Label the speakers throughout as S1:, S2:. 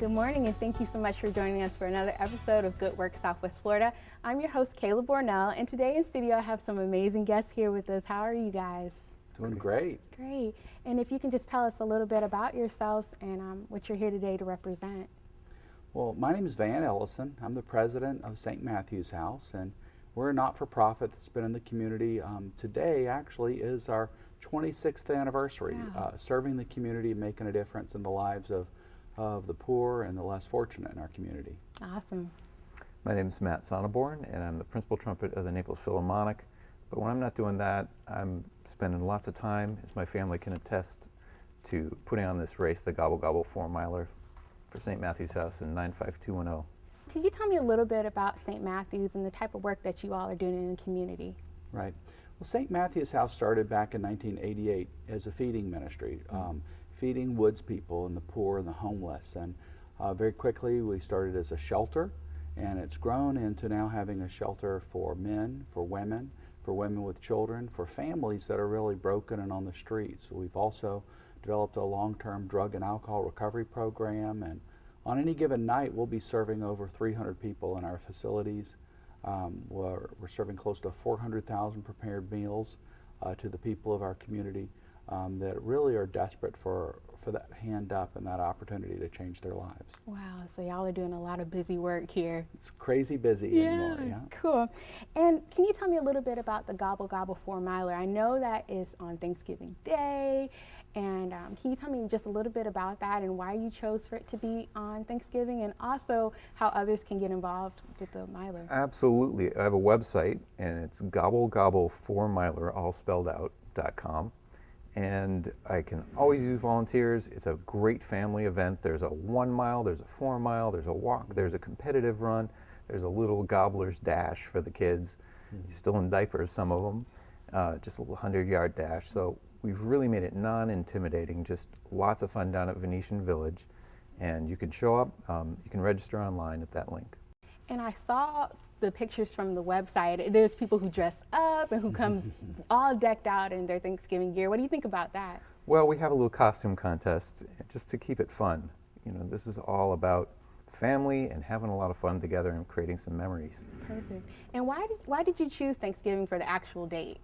S1: Good morning, and thank you so much for joining us for another episode of Good Work Southwest Florida. I'm your host, Kayla Bornell, and today in studio I have some amazing guests here with us. How are you guys?
S2: Doing great.
S1: Great. And if you can just tell us a little bit about yourselves and what you're here today to represent.
S2: Well, my name is Van Ellison. I'm the president of St. Matthew's House, and we're a not-for-profit that's been in the community. Today actually is our 26th anniversary,
S1: Wow.
S2: serving the community and making a difference in the lives of the poor and the less fortunate in our community.
S1: Awesome.
S3: My name is Matt Sonneborn, and I'm the principal trumpet of the Naples Philharmonic. But when I'm not doing that, I'm spending lots of time, as my family can attest, to putting on this race, the Gobble Gobble 4-miler for St. Matthew's House in 95210.
S1: Could you tell me a little bit about St. Matthew's and the type of work that you all are doing in the community?
S2: Right. Well, St. Matthew's House started back in 1988 as a feeding ministry, feeding woods people and the poor and the homeless. And very quickly we started as a shelter, and it's grown into now having a shelter for men, for women with children, for families that are really broken and on the streets. We've also developed a long-term drug and alcohol recovery program, and on any given night we'll be serving over 300 people in our facilities. We're serving close to 400,000 prepared meals to the people of our community that really are desperate for that hand up and that opportunity to change their lives.
S1: Wow, so y'all are doing a lot of busy work here.
S2: It's crazy busy anymore. Yeah.
S1: Cool. And can you tell me a little bit about the Gobble Gobble 4-miler? I know that is on Thanksgiving Day, and can you tell me just a little bit about that and why you chose for it to be on Thanksgiving, and also how others can get involved with the miler?
S3: Absolutely. I have a website, and it's gobblegobble4miler, all spelled out.com. And I can always use volunteers. It's a great family event. There's a 1-mile, there's a 4-mile, there's a walk, there's a competitive run, there's a little gobbler's dash for the kids. Still in diapers, some of them, just a little 100-yard dash. So we've really made it non-intimidating, just lots of fun down at Venetian Village. And you can show up, you can register online at that link.
S1: And I saw the pictures from the website. There's people who dress up and who come all decked out in their Thanksgiving gear. What do you think about that?
S3: Well, we have a little costume contest just to keep it fun. You know, this is all about family and having a lot of fun together and creating some memories.
S1: Perfect. And why did you choose Thanksgiving for the actual date?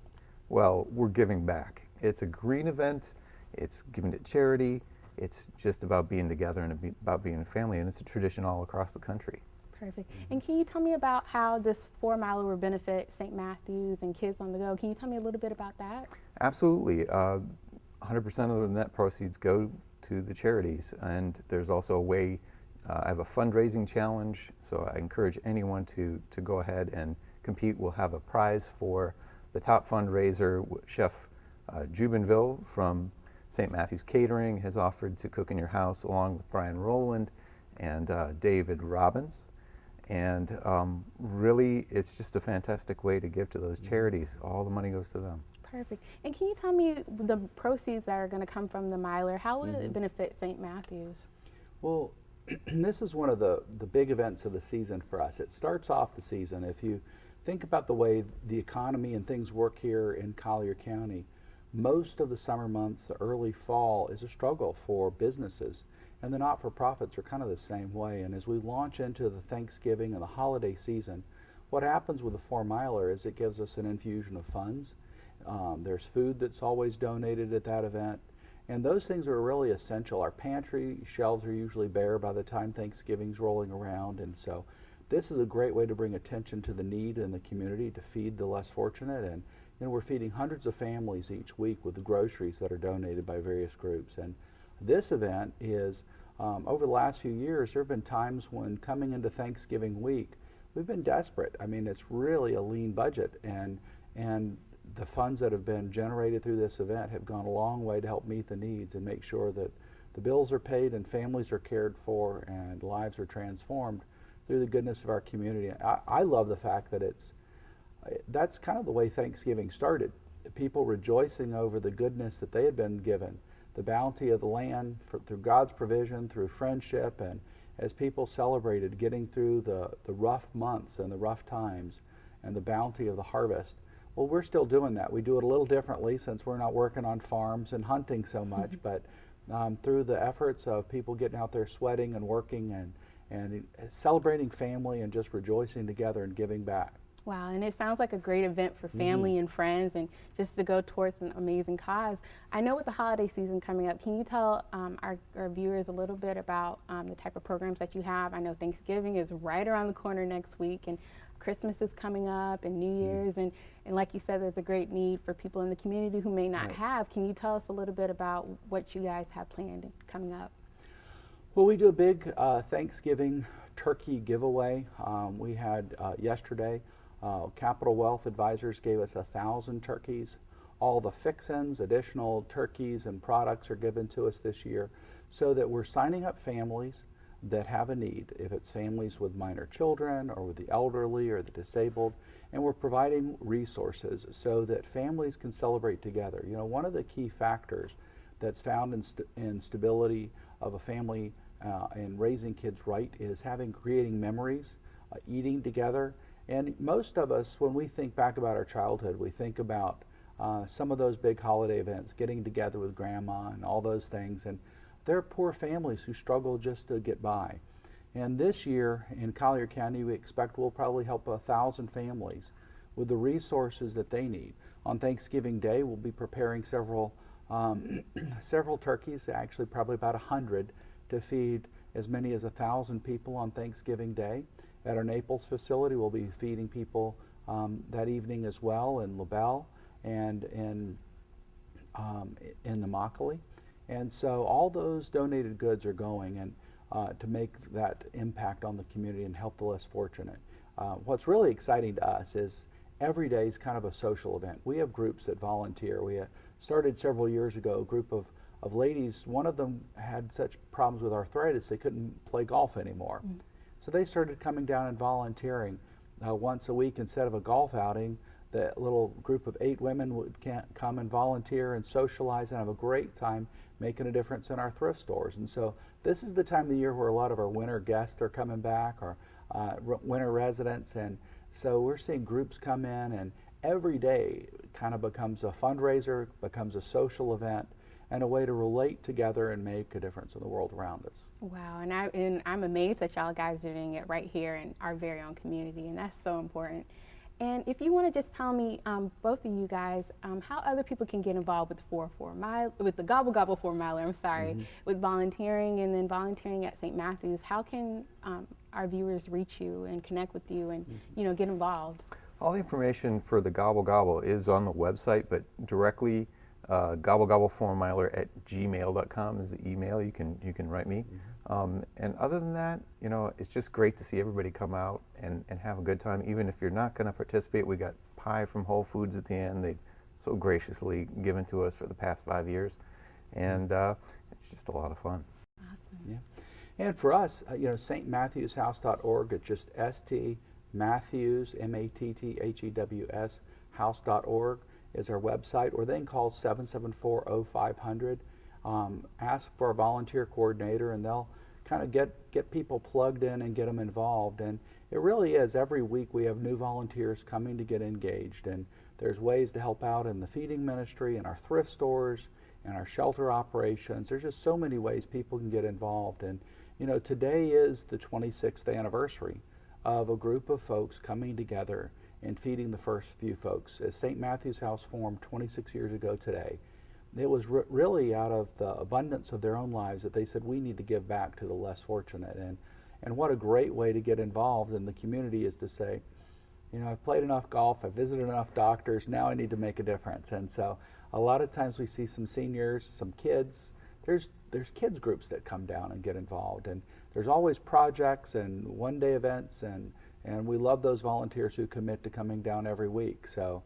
S3: Well, we're giving back. It's a green event. It's giving to charity. It's just about being together and about being a family, and it's a tradition all across the country.
S1: Perfect. And can you tell me about how this 4-miler will benefit St. Matthew's and Kids on the Go? Can you tell me a little bit about that?
S3: Absolutely. 100% of the net proceeds go to the charities, and there's also a way, I have a fundraising challenge, so I encourage anyone to go ahead and compete. We'll have a prize for the top fundraiser. Chef Jubinville from St. Matthew's Catering has offered to cook in your house, along with Brian Rowland and David Robbins. And really, it's just a fantastic way to give to those charities. All the money goes to them.
S1: Perfect. And can you tell me the proceeds that are going to come from the miler, how will it benefit St. Matthew's?
S2: Well, this is one of the big events of the season for us. It starts off the season. If you think about the way the economy and things work here in Collier County, most of the summer months, the early fall, is a struggle for businesses. And the not-for-profits are kind of the same way. And as we launch into the Thanksgiving and the holiday season, what happens with the 4-miler is it gives us an infusion of funds. There's food that's always donated at that event. And those things are really essential. Our pantry shelves are usually bare by the time Thanksgiving's rolling around. And so this is a great way to bring attention to the need in the community, to feed the less fortunate. And we're feeding hundreds of families each week with the groceries that are donated by various groups. And this event is, over the last few years, there have been times when coming into Thanksgiving week, we've been desperate. I mean, it's really a lean budget, and the funds that have been generated through this event have gone a long way to help meet the needs and make sure that the bills are paid and families are cared for and lives are transformed through the goodness of our community. I love the fact that that's kind of the way Thanksgiving started. People rejoicing over the goodness that they had been given, the bounty of the land through God's provision, through friendship, and as people celebrated getting through the rough months and the rough times and the bounty of the harvest. Well, we're still doing that. We do it a little differently since we're not working on farms and hunting so much, but through the efforts of people getting out there sweating and working and celebrating family and just rejoicing together and giving back.
S1: Wow, and it sounds like a great event for family and friends and just to go towards an amazing cause. I know with the holiday season coming up, can you tell our viewers a little bit about the type of programs that you have? I know Thanksgiving is right around the corner next week, and Christmas is coming up, and New Year's, and like you said, there's a great need for people in the community who may not have. Can you tell us a little bit about what you guys have planned and coming up?
S2: Well, we do a big Thanksgiving turkey giveaway. We had yesterday, Capital Wealth Advisors gave us 1,000 turkeys. All the fix-ins, additional turkeys and products are given to us this year so that we're signing up families that have a need, if it's families with minor children or with the elderly or the disabled, and we're providing resources so that families can celebrate together. You know, one of the key factors that's found in stability of a family and raising kids right is creating memories, eating together. And most of us, when we think back about our childhood, we think about some of those big holiday events, getting together with grandma and all those things. And there are poor families who struggle just to get by. And this year in Collier County, we expect we'll probably help 1,000 families with the resources that they need. On Thanksgiving Day, we'll be preparing several turkeys, actually probably about 100, to feed as many as 1,000 people on Thanksgiving Day. At our Naples facility, we'll be feeding people that evening as well in LaBelle and in Immokalee. And so all those donated goods are going and to make that impact on the community and help the less fortunate. What's really exciting to us is every day is kind of a social event. We have groups that volunteer. We started several years ago, a group of ladies. One of them had such problems with arthritis they couldn't play golf anymore. So they started coming down and volunteering once a week. Instead of a golf outing, the little group of 8 women would come and volunteer and socialize and have a great time making a difference in our thrift stores. And so this is the time of the year where a lot of our winter guests are coming back, or winter residents. And so we're seeing groups come in, and every day kind of becomes a fundraiser, becomes a social event, and a way to relate together and make a difference in the world around us.
S1: Wow, and I'm amazed that y'all guys are doing it right here in our very own community, and that's so important. And if you want to just tell me, both of you guys, how other people can get involved with the Gobble Gobble 4 Miler, with volunteering and then volunteering at St. Matthew's, how can our viewers reach you and connect with you and get involved?
S3: All the information for the Gobble Gobble is on the website, but directly gobblegobble4miler@gmail.com is the email. You can write me. And other than that, it's just great to see everybody come out and have a good time. Even if you're not going to participate, we got pie from Whole Foods at the end. They've so graciously given to us for the past 5 years. And it's just a lot of fun.
S1: Awesome.
S2: Yeah. And for us, stmatthewshouse.org, it's just St. Matthews, Matthews, house.org is our website, or they can call 774-0500. Ask for a volunteer coordinator, and they'll kind of get people plugged in and get them involved. And it really is, every week we have new volunteers coming to get engaged, and there's ways to help out in the feeding ministry, in our thrift stores, and our shelter operations. There's just so many ways people can get involved. And today is the 26th anniversary of a group of folks coming together and feeding the first few folks. As St. Matthew's House formed 26 years ago today, it was really out of the abundance of their own lives that they said, we need to give back to the less fortunate. And what a great way to get involved in the community is to say, I've played enough golf, I've visited enough doctors, now I need to make a difference. And so a lot of times we see some seniors, some kids. There's kids groups that come down and get involved, and there's always projects and one-day events, and we love those volunteers who commit to coming down every week. So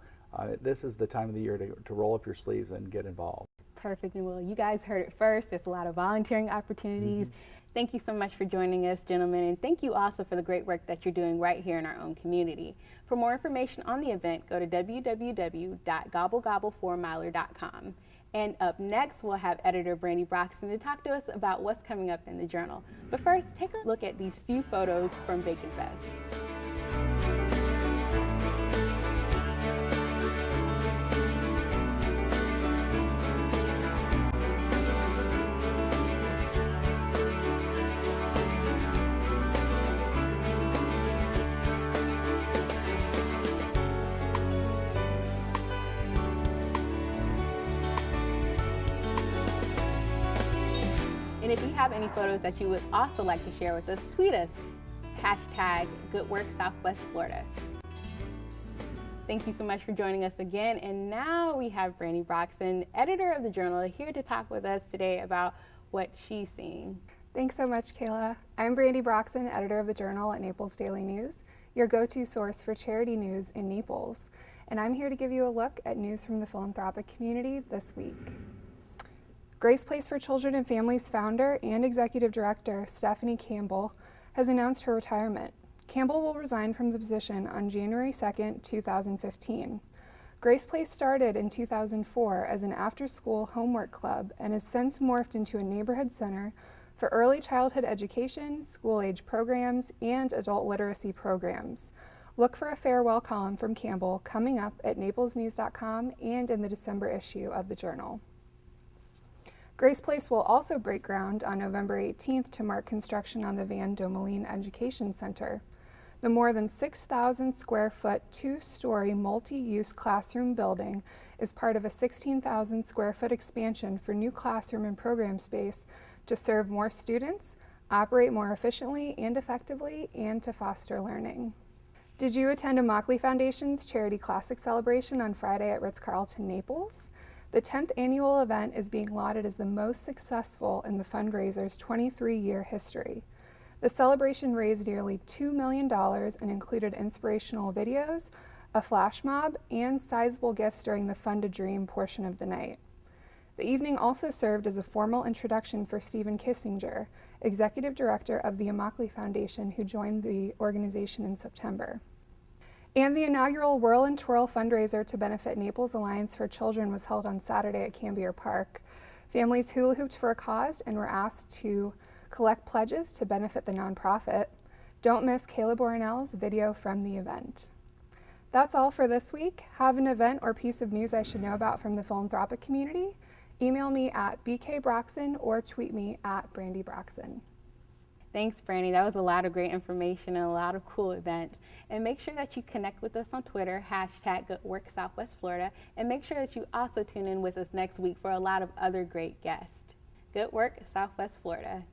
S2: this is the time of the year to roll up your sleeves and get involved.
S1: Perfect. And well, you guys heard it first. There's a lot of volunteering opportunities. Thank you so much for joining us, gentlemen, and thank you also for the great work that you're doing right here in our own community. For more information on the event, go to www.gobblegobble4miler.com. And up next, we'll have editor Brandy Broxton to talk to us about what's coming up in the journal. But first, take a look at these few photos from Bacon Fest. if you have any photos that you would also like to share with us, tweet us, #GoodWorkSouthwestFlorida. Thank you so much for joining us again. And now we have Brandy Broxson, editor of the Journal, here to talk with us today about what she's seeing.
S4: Thanks so much, Kayla. I'm Brandy Broxson, editor of the Journal at Naples Daily News, your go-to source for charity news in Naples. And I'm here to give you a look at news from the philanthropic community this week. Grace Place for Children and Families founder and executive director Stephanie Campbell has announced her retirement. Campbell will resign from the position on January 2nd, 2015. Grace Place started in 2004 as an after-school homework club and has since morphed into a neighborhood center for early childhood education, school-age programs, and adult literacy programs. Look for a farewell column from Campbell coming up at naplesnews.com and in the December issue of the Journal. Grace Place will also break ground on November 18th to mark construction on the Van Domeline Education Center. The more than 6,000 square foot, two-story multi-use classroom building is part of a 16,000 square foot expansion for new classroom and program space to serve more students, operate more efficiently and effectively, and to foster learning. Did you attend Immokalee Foundation's Charity Classic celebration on Friday at Ritz-Carlton, Naples? The 10th annual event is being lauded as the most successful in the fundraiser's 23-year history. The celebration raised nearly $2 million and included inspirational videos, a flash mob, and sizable gifts during the Fund to Dream portion of the night. The evening also served as a formal introduction for Stephen Kissinger, executive director of the Immokalee Foundation, who joined the organization in September. And the inaugural Whirl and Twirl fundraiser to benefit Naples Alliance for Children was held on Saturday at Cambier Park. Families hula hooped for a cause and were asked to collect pledges to benefit the nonprofit. Don't miss Kayla Borinell's video from the event. That's all for this week. Have an event or piece of news I should know about from the philanthropic community? Email me at bkbroxson or tweet me at Brandy Broxson.
S1: Thanks, Brandy. That was a lot of great information and a lot of cool events. And make sure that you connect with us on Twitter, #GoodWorkSouthwestFlorida, and make sure that you also tune in with us next week for a lot of other great guests. Good work, Southwest Florida.